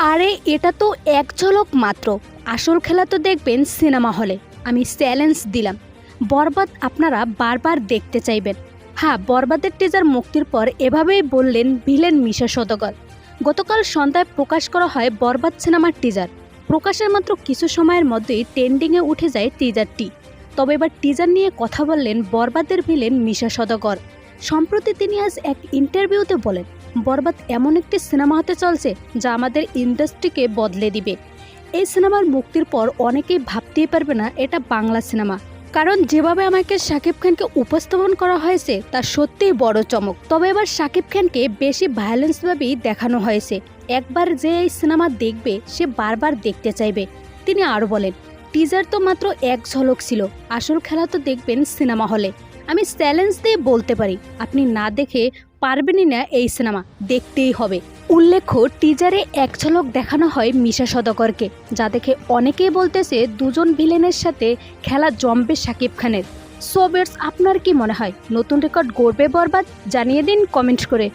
আরে এটা তো এক ঝলক মাত্র, আসল খেলা তো দেখবেন সিনেমা হলে। আমি চ্যালেঞ্জ দিলাম, বরবাদ আপনারা বারবার দেখতে চাইবেন। হ্যাঁ, বরবাদের টিজার মুক্তির পর এভাবেই বললেন ভিলেন মিশা সওদাগর। গতকাল সন্ধ্যায় প্রকাশ করা হয় বরবাদ সিনেমার টিজার। প্রকাশের মাত্র কিছু সময়ের মধ্যেই ট্রেন্ডিংয়ে উঠে যায় টিজারটি। তবে এবার টিজার নিয়ে কথা বললেন বরবাদের ভিলেন মিশা সওদাগর। সম্প্রতি তিনি আজ এক ইন্টারভিউতে বলেন, বরবাদ এমন একটি সিনেমা হতে চলছে যা আমাদের ইন্ডাস্ট্রিকে বদলে দিবে। এই সিনেমার মুক্তির পর অনেকেই ভাবতেই পারবে না এটা বাংলা সিনেমা, কারণ যেভাবে আমাকে শাকিব খানকে উপস্থাপন করা হয়েছে তা সত্যিই বড় চমক। তবে এবার শাকিব খানকে বেশি ভায়োলেন্সভাবেই দেখানো হয়েছে। একবার যে এই সিনেমা দেখবে সে বারবার দেখতে চাইবে। তিনি আরও বলেন, টিজার তো মাত্র এক ঝলক ছিল, আসল খেলা তো দেখবেন সিনেমা হলে। আমি চ্যালেঞ্জ দিয়ে বলতে পারি, আপনি না দেখে পারবেনই না, এই সিনেমা দেখতেই হবে। উল্লেখ্য, টিজারে এক ঝলক দেখানো হয় মিশা সওদাগরকে, যা দেখে অনেকেই বলতেছে দুজন ভিলেনের সাথে খেলা জমবে শাকিব খানের। সো ভিউয়ার্স, আপনার কি মনে হয় নতুন রেকর্ড গড়বে বরবাদ? জানিয়ে দিন কমেন্ট করে।